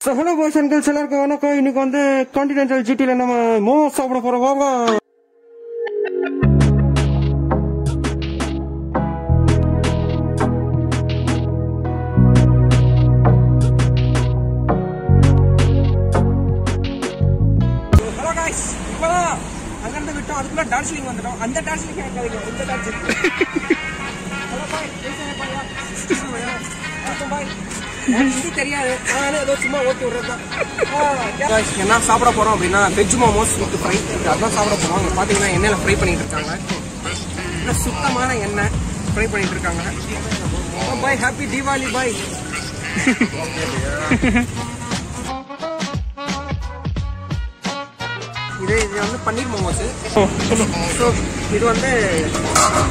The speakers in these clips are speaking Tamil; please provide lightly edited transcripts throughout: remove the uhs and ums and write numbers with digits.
So hello boys and girls, எல்லாருக்கும் வணக்கம். இன்னைக்கு வந்து கான்டினென்டல் ஜிடில நம்ம மோமோஸ் சாப்பிட போறோம். வாங்க. Hello guys, இப்போதான் அங்கிருந்து விட்டோம். அதுக்குள்ள டார்ஜிலிங் வந்துட்டோம். அந்த டார்ஜிலிங் கேட்காதீங்க, இந்த டார்ஜிலிங். Hello bye, பாய். எனக்கு தெரியாது, ஆனாலும் ஏதோ சும்மா ஓட்டி விடுறதுதான். என்ன சாப்பிட போறோம் அப்படின்னா வெஜ் மோமோஸ் வித் ஃப்ரை, அதான் சாப்பிட போறோம். அங்கே பார்த்தீங்கன்னா எண்ணெயில் ஃப்ரை பண்ணிட்டு இருக்காங்க. சுத்தமான எண்ணெய் ஃப்ரை பண்ணிட்டு இருக்காங்க. பாய், ஹாப்பி தீபாவளி பாய். இது வந்து பன்னீர் மோமோஸ். ஸோ இது வந்து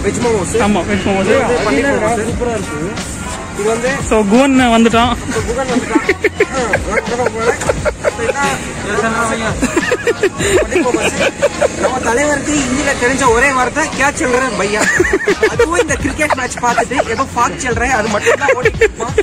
வெஜ் மோமோஸ். ஆமாம், வெஜ் மோமோஸ். பன்னீர் மோமோஸ் சூப்பராக இருக்கு. இது வந்து குகன் வந்துட்டான். நம்ம தலைவருக்கு இந்தியில தெரிஞ்ச ஒரே வார்த்தை கேட்ச் சொல்றேன் பையா. அதுவும் இந்த கிரிக்கெட் மேட்ச் பார்த்துட்டு ஏதோ ஃபாக் சொல்றேன், அது மட்டும் தான் ஓடிட்டு இருப்பான்.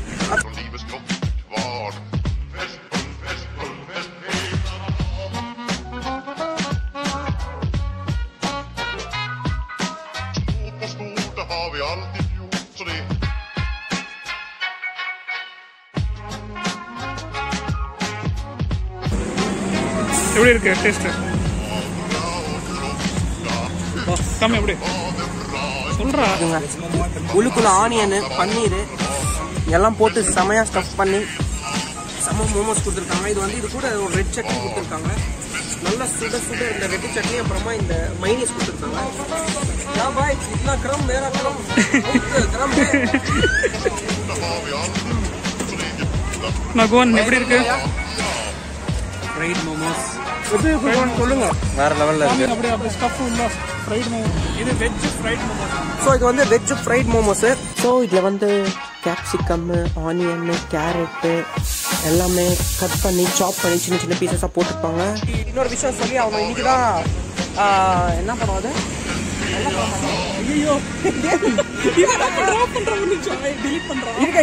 எப்படி இருக்கு டேஸ்ட்? கம்மி எப்படி சொல்றா? உள்ளுக்குள்ள ஆனியன், பன்னீர் எல்லாம் போட்டு செமையா ஸ்டஃப் பண்ணி செம மோமோஸ் கொடுத்துருக்காங்க. இது வந்து இது கூட ஒரு ரெட் சட்னி கொடுத்துருக்காங்க. நல்லா சுட சுட இந்த ரெட் சட்னி, அப்புறமா இந்த மைனஸ் கொடுத்துருக்காங்க. பாய் இத்தனா கிராம் மேரா கிராம் கிராம். நகுவன் எப்படி இருக்கு? ஃப்ரைட் மோமோஸ் சொல்லுங்க, வேற லெவல்ல இருக்கு. அப்படியே ஸ்டஃப் உள்ள ஃப்ரைட் மோமோஸ். இது வெஜ் ஃப்ரைட் மோமோஸ். ஸோ இது வந்து வெஜ் ஃப்ரைட் மோமோஸ். ஸோ இதில் வந்து கேப்சிகம், ஆனியன், கேரட்டு எல்லாமே கட் பண்ணி சாப் பண்ணி சின்ன சின்ன பீசஸாக போட்டுருப்பாங்க. இன்னொரு விஷயம் சொல்லி அவங்க இன்னைக்கு தான் என்ன பண்ணுவாங்க,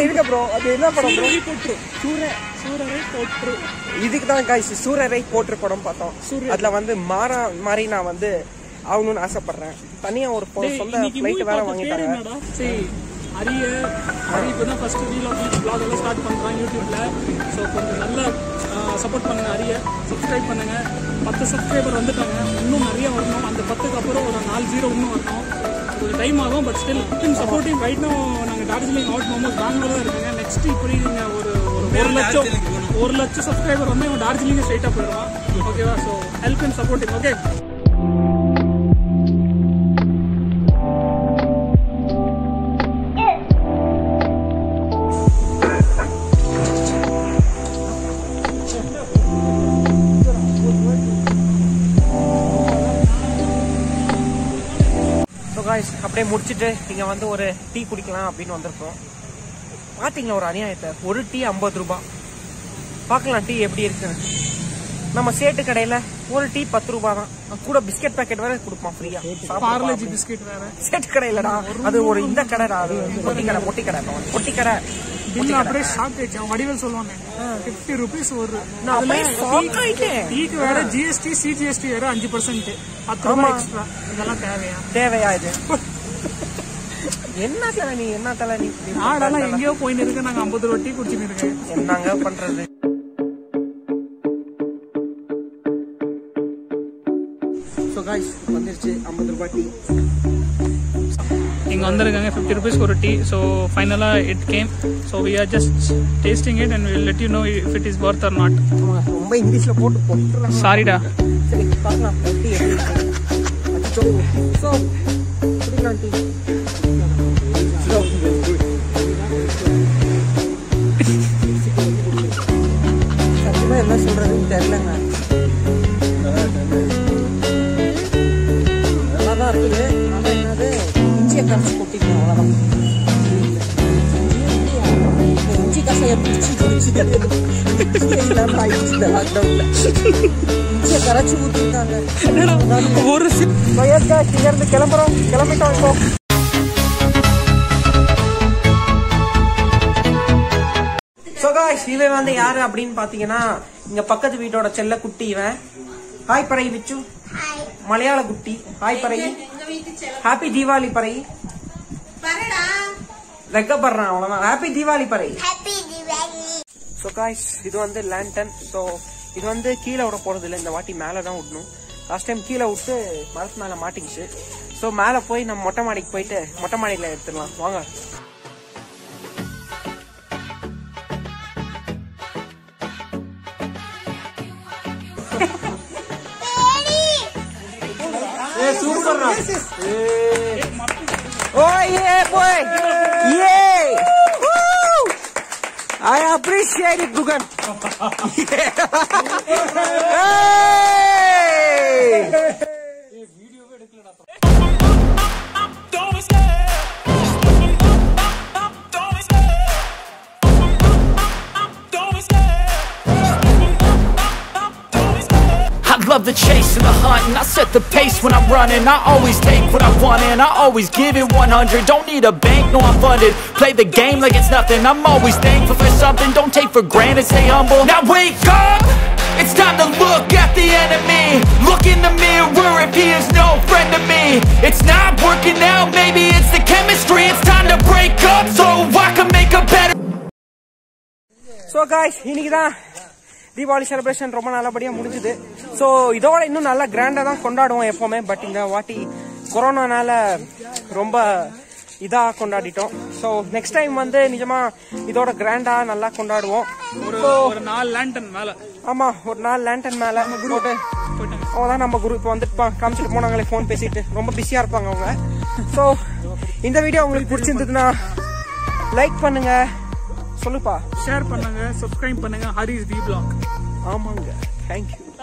இருக்க ப்ரோ, அது என்ன படம் ப்ரோ? இதுக்கு தான் காய்ச்சி சூரரை போட்டு படம் பார்த்தோம். அதுல வந்து மாறி நான் வந்து ஆகணும்னு ஆசைப்படுறேன். தனியா ஒரு சொந்த ஃபிளைட் வேற வாங்கிட்டாங்க. அரிய இப்பதான் ஃபர்ஸ்ட் vlog எல்லாம் ஸ்டார்ட் பண்றாங்க யூடியூப்ல. ஸோ கொஞ்சம் நல்லா சப்போர்ட் பண்ணுங்க. அரிய சப்ஸ்கிரைப் பண்ணுங்க. 10 சப்ஸ்கிரைபர் வந்துட்டாங்க, இன்னும் நிறைய வரணும். அந்த 10க்கு அப்புறம் ஒரு 4-0 இன்னும் வரணும். கொஞ்சம் டைம் ஆகும், but still supporting. Right no நாங்கள் டார்ஜிலிங் அவுட் மோமோஸ் பெங்களூர் தான் இருக்காங்க. நெக்ஸ்ட் இப்படி நீங்கள் ஒரு 1 லட்சம் சப்ஸ்கிரைபர் வந்து இவன் டார்ஜிலிங்கே ஸ்ட்ரைட்டாக போயிடுவான். ஓகேவா? So help and supporting. Okay, அப்படியே முடிச்சுட்டு இங்க வந்து ஒரு டீ குடிக்கலாம் அப்படின்னு வந்திருக்கோம். பாத்தீங்களா ஒரு அநியாயத்தை, ஒரு டீ 50 ரூபாய். பார்க்கலாம் டீ எப்படி இருக்குன்னு. நம்ம சேட்டு கடையில ஒரு டீ 10 ரூபாய் தான். கூட பிஸ்கெட் பேக்கெட் வேற கொடுப்பான் ஃப்ரீயா. பார்லேஜி பிஸ்கெட் வேற. சேட்டு கடையிலடா, அது ஒரு இந்த கடை, பொட்டி கடை. பில் அப்படியே ஷாக் ஆயிடுச்சு. அவன் வடிவேல் சொல்லுவாங்க 50 ரூபீஸ் ஒரு டீக்கு வேற ஜிஎஸ்டி சிஜிஎஸ்டி வேற 5%, 10 ரூபாய் எக்ஸ்ட்ரா. இதெல்லாம் தேவையா இது? என்ன தலை நீ நாடெல்லாம் எங்கேயோ போயின்னு இருக்கு. நாங்க 50 ரூபாய் டீ குடிச்சுன்னு இருக்கேன். என்னங்க பண்றது? ஸோ காய்ஸ் வந்துருச்சு 50 ரூபாய் டீ. இங்கே வந்திருக்காங்க 50 ரூபீஸ் ஒரு டீ. ஸோ ஃபைனலாக it came. So we are just tasting it and will let you know if it is worth or not. ரொம்ப இங்கிலீஷ்ல போட்டு போட்டுறாங்க. சாரிடா. சரி பார்க்கலாம் டீ எப்படி இருக்கு. ஸோ குடிக்கலாம் டீ. சத்தியமா என்ன சொல்றதுன்னு தெரியலங்க. நல்லாதான் இருக்குது. ஆனால் என்னது இஞ்சியை கரைச்சி கொட்டிக்கணும், அவ்வளோதான். இஞ்சி கசையை பிடிச்சி இல்லாமல் ஆயிடுச்சு இந்த லாக்டவுன்ல. இஞ்சியை கரைச்சி ஊற்றிருக்காங்க. ஒரு இங்கிருந்து கிளம்பிட்டோம் இப்போ. ஸோ காய்ஸ் இவன் வந்து யாரு அப்படின்னு பாத்தீங்கன்னா இங்க பக்கத்து வீட்டோட செல்ல குட்டி இவன். ஹாய் பறை விச்சு. மலையாள குட்டி. ஹாய் பறை. ஹாப்பி தீபாவளி பறை. வெக்கப்படுறான் அவ்வளவுதான். ஹாப்பி தீபாவளி பறை. சோ காய்ஸ் இது வந்து லேண்டன். சோ இது வந்து கீழே விட போறது இல்லை, இந்த வாட்டி மேலதான் விடணும். லாஸ்ட் டைம் கீழே விட்டு மரத்து மேல மாட்டிக்கிச்சு. சோ மேல போய் நம்ம மொட்டை மாடிக்கு போயிட்டு மொட்டை மாடியில எடுத்துடலாம் வாங்க. Super. Oh yeah boy. Yeah. Woo. I appreciate it Gugan. Love the chase and the hunt, and I set the pace when I'm running. I always take what I want and I always give it 100. Don't need a bank, no I'm funded. Play the game like it's nothing. I'm always thankful for something. Don't take for granted, stay humble. Now wake up, it's time to look at the enemy. Look in the mirror if he is no friend to me. It's not working out, maybe it's the chemistry. It's time to break up so I can make a better. So guys, இன்னைக்குதான் தீபாவளி செலிப்ரேஷன் ரொம்ப நல்லபடியா முடிஞ்சுது. ஸோ இதோட இன்னும் நல்லா கிராண்டா தான் கொண்டாடுவோம் எப்பவுமே. பட் இந்த வாட்டி கொரோனானால ரொம்ப இதா கொண்டாடிட்டோம். ஸோ நெக்ஸ்ட் டைம் வந்து நிஜமா இதோட கிராண்டா நல்லா கொண்டாடுவோம். ஒரு 4 லேண்டன் மேல. ஆமா, ஒரு 4 லேண்டன் மேல போட்டு அவங்கதான் நம்ம குரூப் இப்போ வந்துட்டு காமிச்சிட்டு போனாங்களே ஃபோன் பேசிட்டு. ரொம்ப பிஸியா இருப்பாங்க அவங்க. ஸோ இந்த வீடியோ உங்களுக்கு பிடிச்சிருந்ததுன்னா லைக் பண்ணுங்க, சொல்லுப்பா, ஷேர் பண்ணுங்க, சப்ஸ்கிரைப் பண்ணுங்க. Haris V vlog. ஆமாங்க, தேங்க்யூ.